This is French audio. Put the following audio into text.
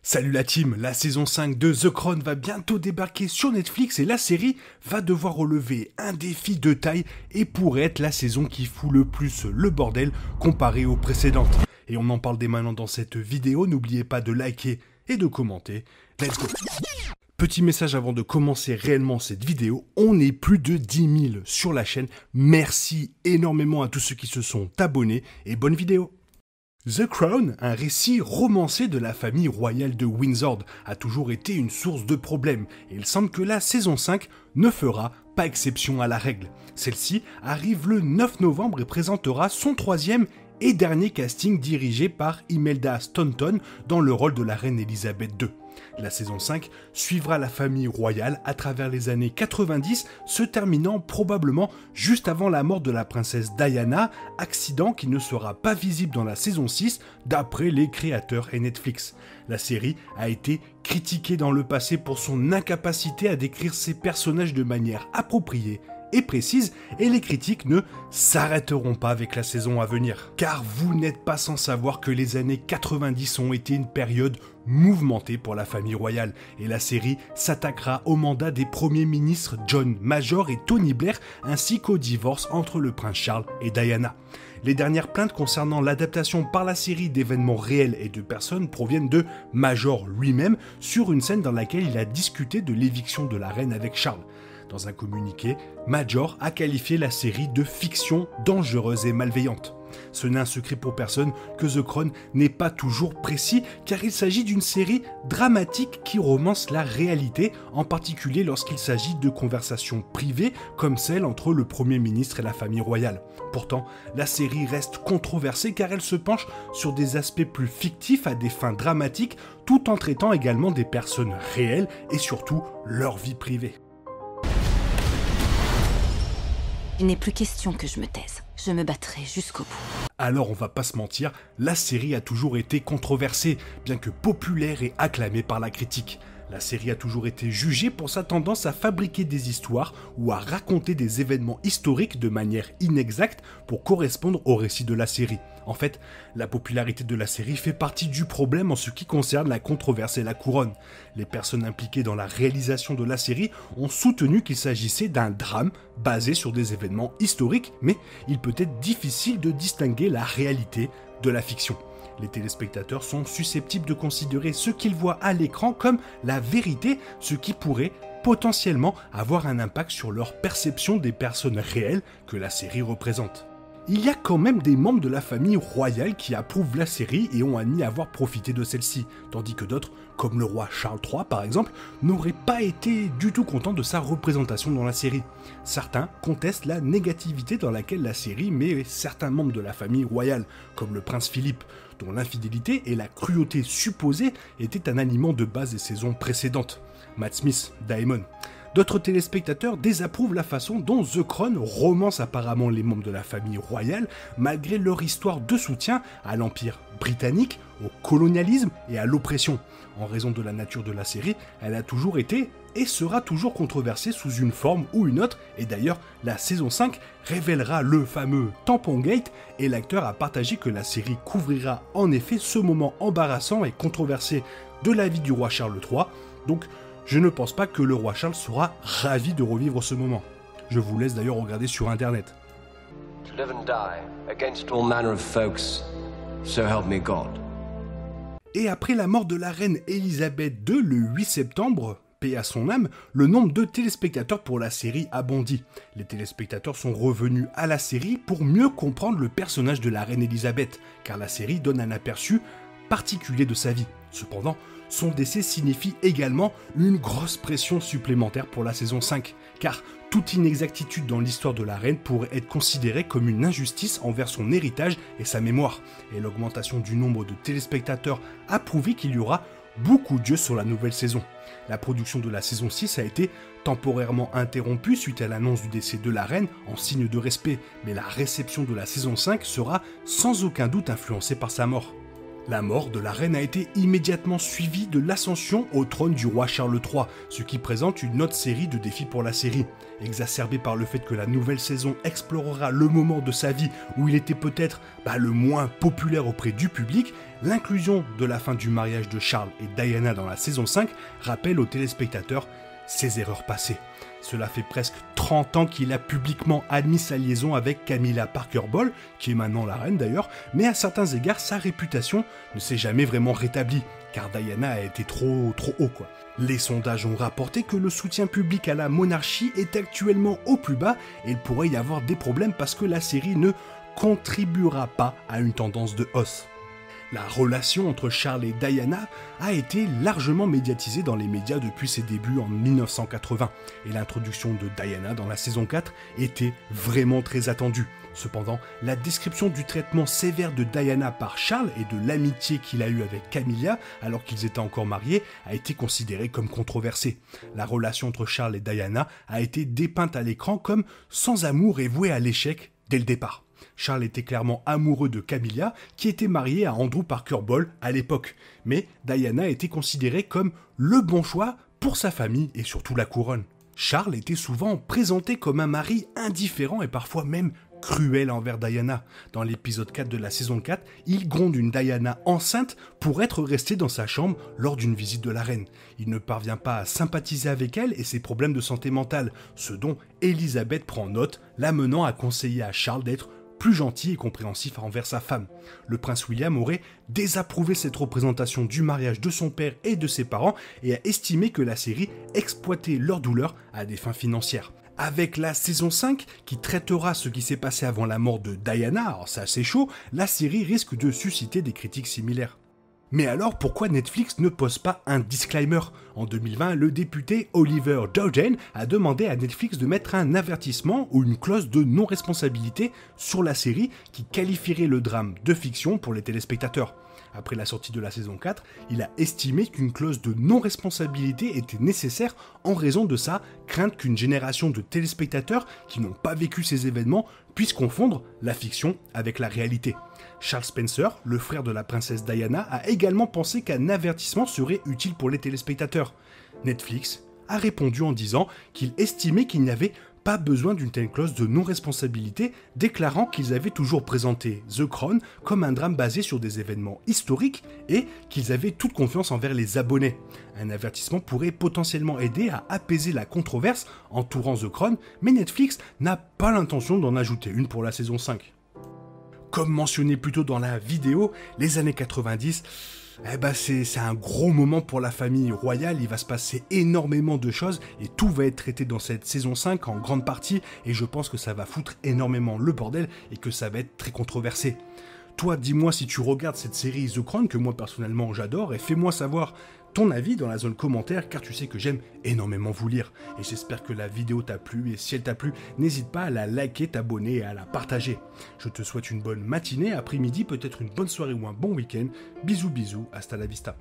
Salut la team, la saison 5 de The Crown va bientôt débarquer sur Netflix et la série va devoir relever un défi de taille et pourrait être la saison qui fout le plus le bordel comparé aux précédentes. Et on en parle dès maintenant dans cette vidéo, n'oubliez pas de liker et de commenter. Let's go! Petit message avant de commencer réellement cette vidéo, on est plus de 10 000 sur la chaîne, merci énormément à tous ceux qui se sont abonnés et bonne vidéo! The Crown, un récit romancé de la famille royale de Windsor, a toujours été une source de problèmes et il semble que la saison 5 ne fera pas exception à la règle. Celle-ci arrive le 9 novembre et présentera son troisième et dernier casting dirigé par Imelda Staunton dans le rôle de la reine Elisabeth II. La saison 5 suivra la famille royale à travers les années 90, se terminant probablement juste avant la mort de la princesse Diana, accident qui ne sera pas visible dans la saison 6 d'après les créateurs et Netflix. La série a été critiquée dans le passé pour son incapacité à décrire ses personnages de manière appropriée et précise, et les critiques ne s'arrêteront pas avec la saison à venir. Car vous n'êtes pas sans savoir que les années 90 ont été une période mouvementée pour la famille royale, et la série s'attaquera au mandat des premiers ministres John Major et Tony Blair, ainsi qu'au divorce entre le prince Charles et Diana. Les dernières plaintes concernant l'adaptation par la série d'événements réels et de personnes proviennent de Major lui-même sur une scène dans laquelle il a discuté de l'éviction de la reine avec Charles. Dans un communiqué, Major a qualifié la série de fiction dangereuse et malveillante. Ce n'est un secret pour personne que The Crown n'est pas toujours précis car il s'agit d'une série dramatique qui romance la réalité, en particulier lorsqu'il s'agit de conversations privées comme celle entre le Premier ministre et la famille royale. Pourtant, la série reste controversée car elle se penche sur des aspects plus fictifs à des fins dramatiques tout en traitant également des personnes réelles et surtout leur vie privée. Il n'est plus question que je me taise. Je me battrai jusqu'au bout. Alors on va pas se mentir, la série a toujours été controversée, bien que populaire et acclamée par la critique. La série a toujours été jugée pour sa tendance à fabriquer des histoires ou à raconter des événements historiques de manière inexacte pour correspondre au récit de la série. En fait, la popularité de la série fait partie du problème en ce qui concerne la controverse et la couronne. Les personnes impliquées dans la réalisation de la série ont soutenu qu'il s'agissait d'un drame basé sur des événements historiques, mais il peut être difficile de distinguer la réalité de la fiction. Les téléspectateurs sont susceptibles de considérer ce qu'ils voient à l'écran comme la vérité, ce qui pourrait potentiellement avoir un impact sur leur perception des personnes réelles que la série représente. Il y a quand même des membres de la famille royale qui approuvent la série et ont admis avoir profité de celle-ci, tandis que d'autres, comme le roi Charles III par exemple, n'auraient pas été du tout contents de sa représentation dans la série. Certains contestent la négativité dans laquelle la série met certains membres de la famille royale, comme le prince Philippe, dont l'infidélité et la cruauté supposée étaient un aliment de base des saisons précédentes. Matt Smith, Daemon. D'autres téléspectateurs désapprouvent la façon dont The Crown romance apparemment les membres de la famille royale malgré leur histoire de soutien à l'Empire britannique, au colonialisme et à l'oppression. En raison de la nature de la série, elle a toujours été et sera toujours controversée sous une forme ou une autre, et d'ailleurs la saison 5 révélera le fameux Tampon Gate et l'acteur a partagé que la série couvrira en effet ce moment embarrassant et controversé de la vie du roi Charles III, donc je ne pense pas que le roi Charles sera ravi de revivre ce moment. Je vous laisse d'ailleurs regarder sur internet. To live and die against all manner of folks, so help me God. Et après la mort de la reine Elisabeth II le 8 septembre, paix à son âme, le nombre de téléspectateurs pour la série a bondi. Les téléspectateurs sont revenus à la série pour mieux comprendre le personnage de la reine Elisabeth, car la série donne un aperçu particulier de sa vie. Cependant, son décès signifie également une grosse pression supplémentaire pour la saison 5, car toute inexactitude dans l'histoire de la reine pourrait être considérée comme une injustice envers son héritage et sa mémoire, et l'augmentation du nombre de téléspectateurs a prouvé qu'il y aura beaucoup d'yeux sur la nouvelle saison. La production de la saison 6 a été temporairement interrompue suite à l'annonce du décès de la reine en signe de respect, mais la réception de la saison 5 sera sans aucun doute influencée par sa mort. La mort de la reine a été immédiatement suivie de l'ascension au trône du roi Charles III, ce qui présente une autre série de défis pour la série. Exacerbé par le fait que la nouvelle saison explorera le moment de sa vie où il était peut-être le moins populaire auprès du public, l'inclusion de la fin du mariage de Charles et Diana dans la saison 5 rappelle aux téléspectateurs ses erreurs passées. Cela fait presque 30 ans qu'il a publiquement admis sa liaison avec Camilla Parker Bowles, qui est maintenant la reine d'ailleurs, mais à certains égards, sa réputation ne s'est jamais vraiment rétablie, car Diana a été trop haut quoi. Les sondages ont rapporté que le soutien public à la monarchie est actuellement au plus bas, et il pourrait y avoir des problèmes parce que la série ne contribuera pas à une tendance de hausse. La relation entre Charles et Diana a été largement médiatisée dans les médias depuis ses débuts en 1980, et l'introduction de Diana dans la saison 4 était vraiment très attendue. Cependant, la description du traitement sévère de Diana par Charles et de l'amitié qu'il a eue avec Camilla alors qu'ils étaient encore mariés a été considérée comme controversée. La relation entre Charles et Diana a été dépeinte à l'écran comme sans amour et vouée à l'échec dès le départ. Charles était clairement amoureux de Camilla, qui était mariée à Andrew Parker Bowles à l'époque, mais Diana était considérée comme le bon choix pour sa famille et surtout la couronne. Charles était souvent présenté comme un mari indifférent et parfois même cruel envers Diana. Dans l'épisode 4 de la saison 4, il gronde une Diana enceinte pour être restée dans sa chambre lors d'une visite de la reine. Il ne parvient pas à sympathiser avec elle et ses problèmes de santé mentale, ce dont Elisabeth prend note, l'amenant à conseiller à Charles d'être plus gentil et compréhensif envers sa femme. Le prince William aurait désapprouvé cette représentation du mariage de son père et de ses parents et a estimé que la série exploitait leur douleur à des fins financières. Avec la saison 5, qui traitera ce qui s'est passé avant la mort de Diana, alors c'est assez chaud, la série risque de susciter des critiques similaires. Mais alors, pourquoi Netflix ne pose pas un disclaimer ? En 2020, le député Oliver Dowden a demandé à Netflix de mettre un avertissement ou une clause de non-responsabilité sur la série qui qualifierait le drame de fiction pour les téléspectateurs. Après la sortie de la saison 4, il a estimé qu'une clause de non-responsabilité était nécessaire en raison de sa crainte qu'une génération de téléspectateurs qui n'ont pas vécu ces événements puisse confondre la fiction avec la réalité. Charles Spencer, le frère de la princesse Diana, a également pensé qu'un avertissement serait utile pour les téléspectateurs. Netflix a répondu en disant qu'il estimait qu'il n'y avait pas besoin d'une telle clause de non-responsabilité, déclarant qu'ils avaient toujours présenté The Crown comme un drame basé sur des événements historiques et qu'ils avaient toute confiance envers les abonnés. Un avertissement pourrait potentiellement aider à apaiser la controverse entourant The Crown, mais Netflix n'a pas l'intention d'en ajouter une pour la saison 5. Comme mentionné plus tôt dans la vidéo, les années 90, c'est un gros moment pour la famille royale, il va se passer énormément de choses et tout va être traité dans cette saison 5 en grande partie et je pense que ça va foutre énormément le bordel et que ça va être très controversé. Toi, dis-moi si tu regardes cette série The Crown que moi personnellement j'adore et fais-moi savoir ton avis dans la zone commentaire car tu sais que j'aime énormément vous lire et j'espère que la vidéo t'a plu et si elle t'a plu, n'hésite pas à la liker, t'abonner et à la partager. Je te souhaite une bonne matinée, après-midi, peut-être une bonne soirée ou un bon week-end. Bisous bisous, hasta la vista.